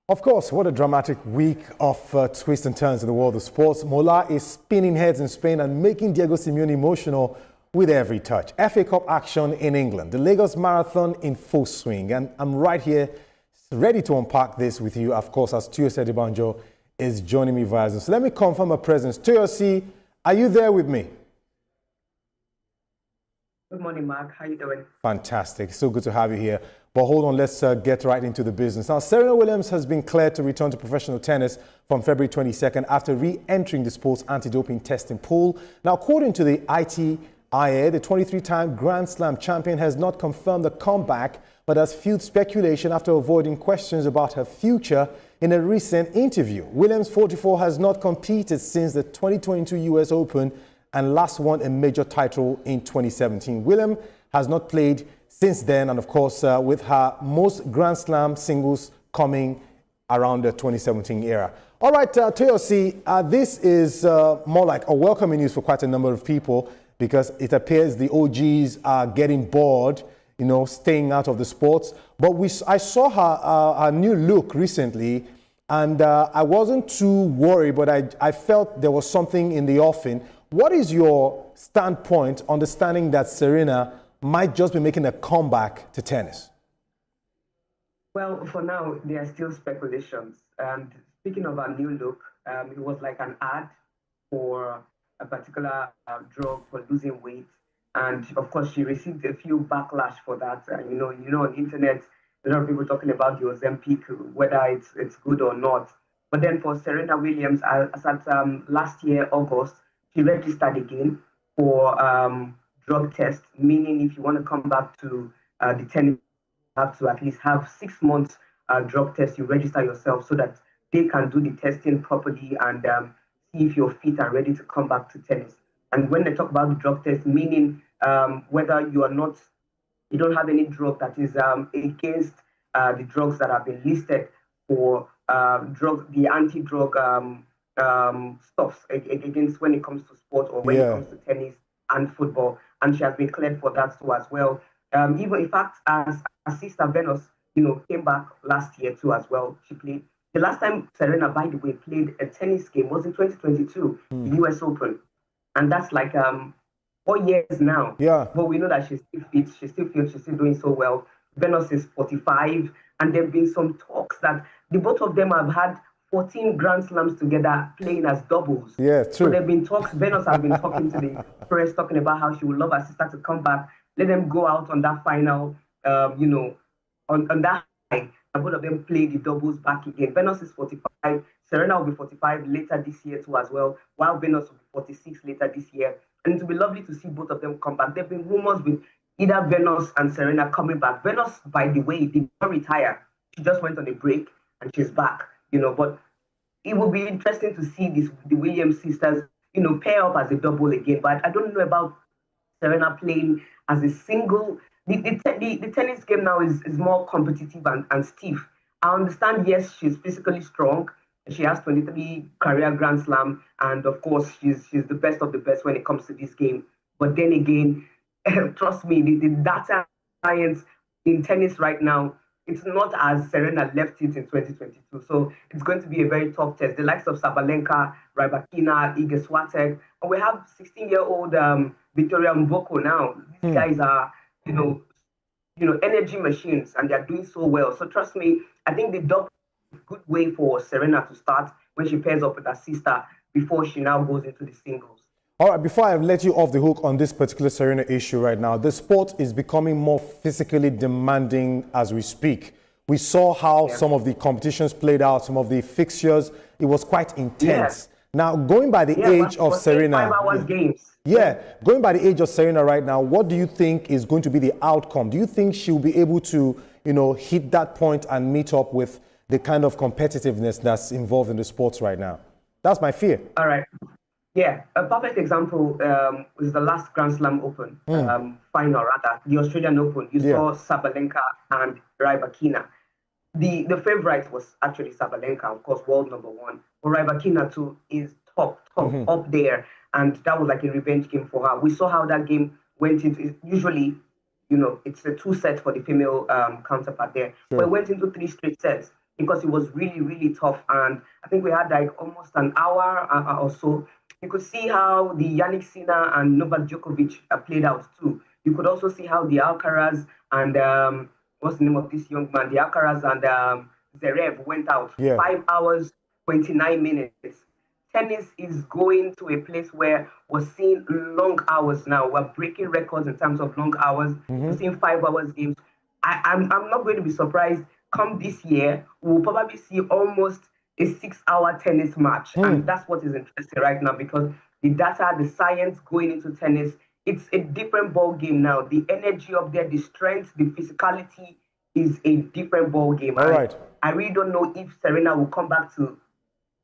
Of course, what a dramatic week of twists and turns in the world of sports. Mola is spinning heads in Spain and making Diego Simeone emotional with every touch. FA Cup action in England, the Lagos Marathon in full swing. And I'm right here ready to unpack this with you, of course, as Tuyose Adebanjo is joining me via Zoom. So let me confirm her presence. Tuyose, are you there with me? Good morning, Mark. How are you doing? Fantastic. So good to have you here. But hold on, let's get right into the business. Now, Serena Williams has been cleared to return to professional tennis from February 22nd after re-entering the sport's anti-doping testing pool. Now, according to the ITIA, the 23-time Grand Slam champion has not confirmed the comeback, but has fueled speculation after avoiding questions about her future in a recent interview. Williams, 44, has not competed since the 2022 US Open and last won a major title in 2017. Williams has not played since then, and of course, with her most Grand Slam singles coming around the 2017 era. All right, Tuyose, this is more like a welcoming news for quite a number of people because it appears the OGs are getting bored, you know, staying out of the sports. But I saw her new look recently, and I wasn't too worried, but I felt there was something in the offing. What is your standpoint, understanding that Serena might just be making a comeback to tennis? Well, for now, there are still speculations. And speaking of our new look, it was like an ad for a particular drug for losing weight. And of course, she received a few backlash for that. You know, on the internet, a lot of people talking about the Ozempic, whether it's good or not. But then for Serena Williams, as at last year, August, she registered again for drug test, meaning if you want to come back to the tennis, you have to at least have 6 months drug test. You register yourself so that they can do the testing properly and see if you're fit and ready to come back to tennis. And when they talk about the drug test, meaning whether you don't have any drug that is against the drugs that have been listed for the anti-drug stuffs against when it comes to sport or when it comes to tennis and football. And she has been cleared for that too as well. Even in fact, as sister Venus, came back last year too as well. She played. The last time Serena, by the way, played a tennis game was in 2022, the US Open. And that's like 4 years now. Yeah. But we know that she's still fit, she's still doing so well. Venus is 45, and there have been some talks that the both of them have had 14 Grand Slams together playing as doubles. Yeah, true. So there have been talks. Venus has been talking to the press, talking about how she would love her sister to come back, let them go out on that final, on that high, and both of them play the doubles back again. Venus is 45. Serena will be 45 later this year too as well, while Venus will be 46 later this year. And it will be lovely to see both of them come back. There have been rumors with either Venus and Serena coming back. Venus, by the way, did not retire. She just went on a break and she's back. But it will be interesting to see the Williams sisters, pair up as a double again. But I don't know about Serena playing as a single. The tennis game now is more competitive and stiff. I understand, yes, she's physically strong. She has 23 career Grand Slam, and of course, she's the best of the best when it comes to this game. But then again, trust me, the data science in tennis right now, it's not as Serena left it in 2022. So it's going to be a very tough test. The likes of Sabalenka, Rybakina, Iga Swiatek, and we have 16-year-old Victoria Mboko now. These guys are, energy machines, and they're doing so well. So trust me, I think the double is a good way for Serena to start when she pairs up with her sister before she now goes into the singles. All right, before I let you off the hook on this particular Serena issue right now, the sport is becoming more physically demanding as we speak. We saw how some of the competitions played out, some of the fixtures, it was quite intense. Now, going by the age of Serena, 5 hours games. Going by the age of Serena right now, what do you think is going to be the outcome? Do you think she'll be able to, hit that point and meet up with the kind of competitiveness that's involved in the sports right now? That's my fear. All right. Yeah, a perfect example was the last Grand Slam Open final, rather, the Australian Open. You saw Sabalenka and Rybakina. The favorite was actually Sabalenka, of course, world number one. But Rybakina too is top up there, and that was like a revenge game for her. We saw how that game went into. Usually, it's a 2 set for the female counterpart there. Sure. But it went into 3 straight sets because it was really, really tough. And I think we had like almost an hour or so. You could see how the Yannick Sinner and Novak Djokovic played out too. You could also see how the Alcaraz and what's the name of this young man? The Alcaraz and Zverev went out. 5 hours, 29 minutes. Tennis is going to a place where we're seeing long hours now. We're breaking records in terms of long hours. We're seeing 5 hours games. I'm not going to be surprised. Come this year, we'll probably see almost a 6-hour tennis match. And that's what is interesting right now, because the data, the science going into tennis, it's a different ball game now. The energy up there, the strength, the physicality is a different ball game. All right. I really don't know if Serena will come back to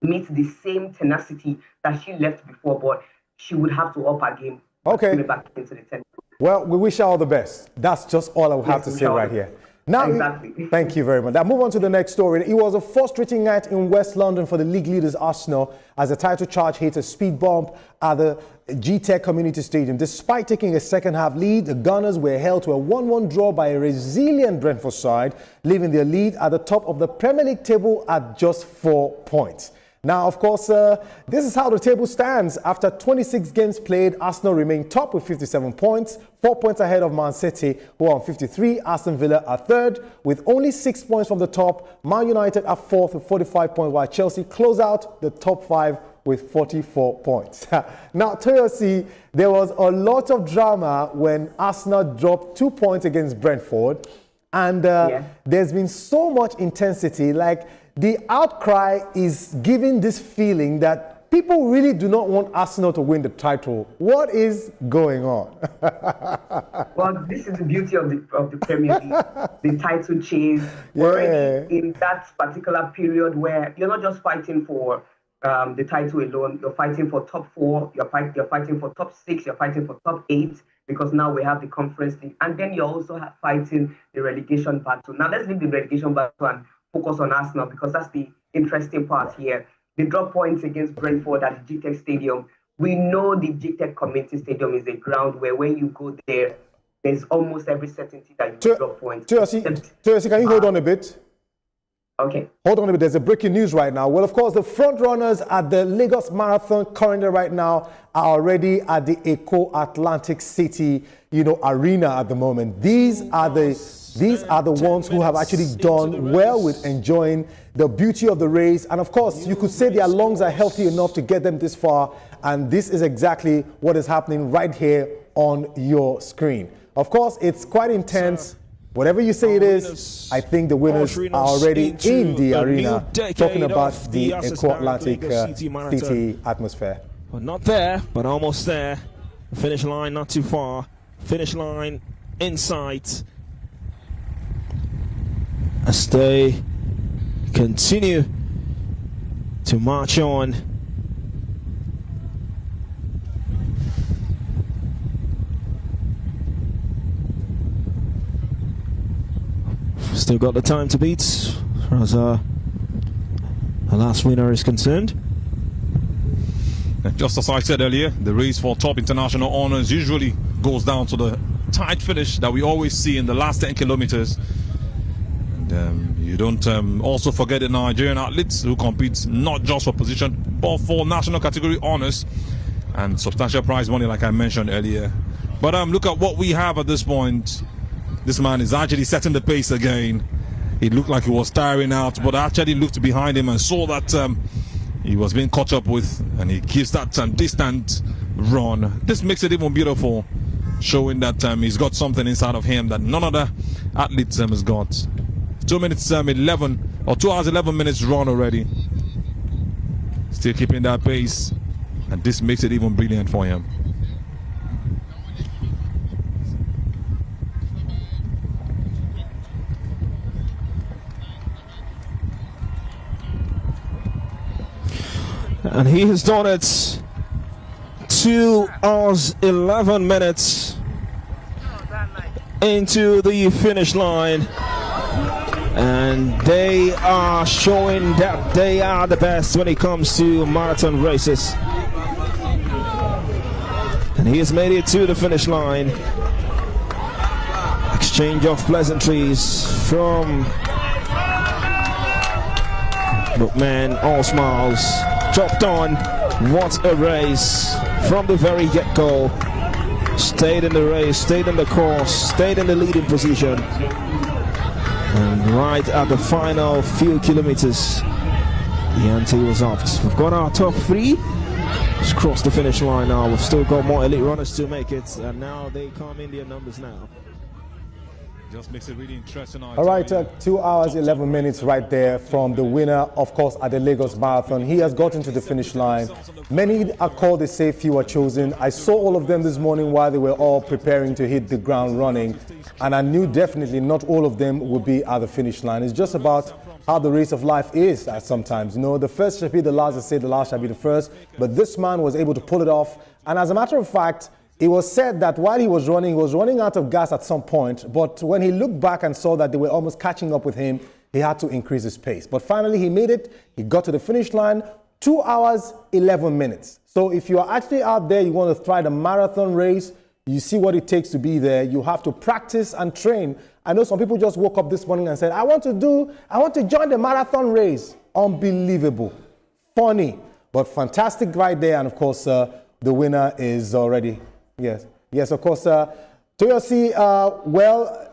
meet the same tenacity that she left before, but she would have to up her game. Okay. Back into the tennis. Well, we wish her all the best. That's just all I would have to say right here. Now, exactly. Thank you very much. Now, move on to the next story. It was a frustrating night in West London for the league leaders Arsenal as the title charge hit a speed bump at the GTEC Community Stadium. Despite taking a second-half lead, the Gunners were held to a 1-1 draw by a resilient Brentford side, leaving their lead at the top of the Premier League table at just 4 points. Now, of course, this is how the table stands. After 26 games played, Arsenal remain top with 57 points, 4 points ahead of Man City, who are on 53. Aston Villa are third with only 6 points from the top. Man United are fourth with 45 points, while Chelsea close out the top 5 with 44 points. Now, Toyosi, there was a lot of drama when Arsenal dropped 2 points against Brentford. And there's been so much intensity, like the outcry is giving this feeling that people really do not want Arsenal to win the title. What is going on? Well, this is the beauty of the Premier League, the title chase. We're already in that particular period where you're not just fighting for the title alone. You're fighting for top 4. You're fighting for top 6. You're fighting for top 8. Because now we have the Conference League. And then you're also fighting the relegation battle. Now let's leave the relegation battle and focus on Arsenal, because that's the interesting part here. They drop points against Brentford at the GTEC Stadium. We know the GTEC Community Stadium is a ground where when you go there, there's almost every certainty that you will drop points. Toyosi, can you hold on a bit? Okay. Hold on a bit. There's a breaking news right now. Well, of course, the front runners at the Lagos Marathon currently right now are already at the Eco Atlantic City, arena at the moment. These are the ones who have actually done well with enjoying the beauty of the race. And of course, you could say their lungs are healthy enough to get them this far. And this is exactly what is happening right here on your screen. Of course, it's quite intense. Whatever you say it is, I think the winners are already in the arena, talking about the Eco Atlantic City atmosphere. Well, not there, but almost there. The finish line not too far. Finish line in sight. As they continue to march on. Still got the time to beat as far as our last winner is concerned. Just as I said earlier, the race for top international honors usually goes down to the tight finish that we always see in the last 10 kilometers. And you don't also forget the Nigerian athletes who compete not just for position, but for national category honors and substantial prize money, like I mentioned earlier. But look at what we have at this point. This man is actually setting the pace again. It looked like he was tiring out, but I actually looked behind him and saw that he was being caught up with, and he gives that distant run. This makes it even beautiful, showing that he's got something inside of him that none other athletes has got. 2 minutes 11 or 2 hours 11 minutes run already. Still keeping that pace, and this makes it even brilliant for him. And he has done it 2 hours 11 minutes into the finish line, and they are showing that they are the best when it comes to marathon races. And he has made it to the finish line. Exchange of pleasantries from Bookman. All smiles. Chopped on. What a race from the very get-go. Stayed in the race, stayed in the course, stayed in the leading position. And right at the final few kilometers, the ante was upped. We've got our top three. Just crossed the finish line now. We've still got more elite runners to make it, and now they come in their numbers now. Just makes it really interesting. All right, 2 hours, 11 minutes right there from the winner, of course, at the Lagos Marathon. He has gotten to the finish line. Many are called, they say few are chosen. I saw all of them this morning while they were all preparing to hit the ground running. And I knew definitely not all of them would be at the finish line. It's just about how the race of life is sometimes. You know, the first shall be the last, they say the last shall be the first. But this man was able to pull it off. And as a matter of fact, it was said that while he was running out of gas at some point, but when he looked back and saw that they were almost catching up with him, he had to increase his pace. But finally he made it. He got to the finish line, 2 hours, 11 minutes. So if you are actually out there, you want to try the marathon race, you see what it takes to be there. You have to practice and train. I know some people just woke up this morning and said, I want to join the marathon race. Unbelievable. Funny, but fantastic right there. And of course, the winner is already... Yes, of course. Toyosi,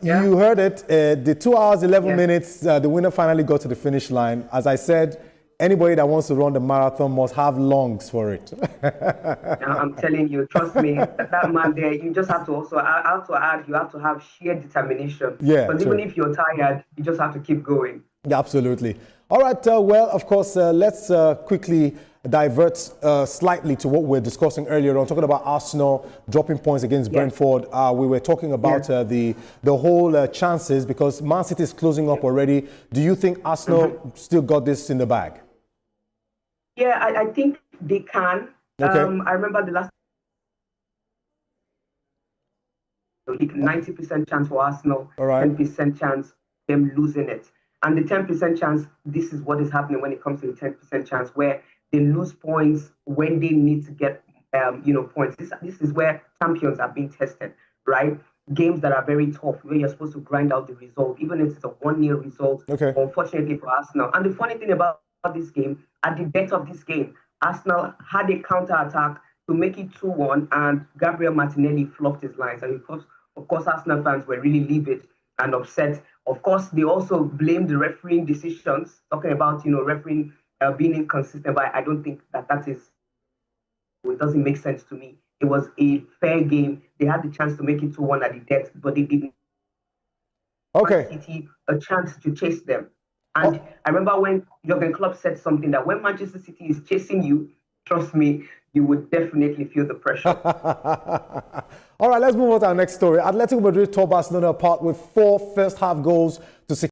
you heard it. The 2 hours, 11 minutes, the winner finally got to the finish line. As I said, anybody that wants to run the marathon must have lungs for it. I'm telling you, trust me, that man there, you just have to also, I have to add, you have to have sheer determination. Yeah. Because even if you're tired, you just have to keep going. Yeah, absolutely. All right, of course, let's quickly divert slightly to what we were discussing earlier on, talking about Arsenal dropping points against Brentford. We were talking about the whole chances, because Man City is closing up already. Do you think Arsenal still got this in the bag? Yeah, I think they can. Okay. I remember the last 90% chance for Arsenal, All right. 10% chance them losing it. And the 10% chance, this is what is happening when it comes to the 10% chance, where they lose points when they need to get, points. This is where champions are being tested, right? Games that are very tough, where you're supposed to grind out the result, even if it's a 1-0 result, unfortunately for Arsenal. And the funny thing about this game, at the death of this game, Arsenal had a counter-attack to make it 2-1, and Gabriel Martinelli flopped his lines. And of course, Arsenal fans were really livid and upset. Of course, they also blamed the refereeing decisions, talking about, refereeing being inconsistent, but I don't think that is, it doesn't make sense to me. It was a fair game. They had the chance to make it 2-1 at the death, but they didn't. Okay. City a chance to chase them. And I remember when Jurgen Klopp said something, that when Manchester City is chasing you, trust me, you would definitely feel the pressure. All right, let's move on to our next story. Atletico Madrid tore Barcelona apart with 4 first-half goals to secure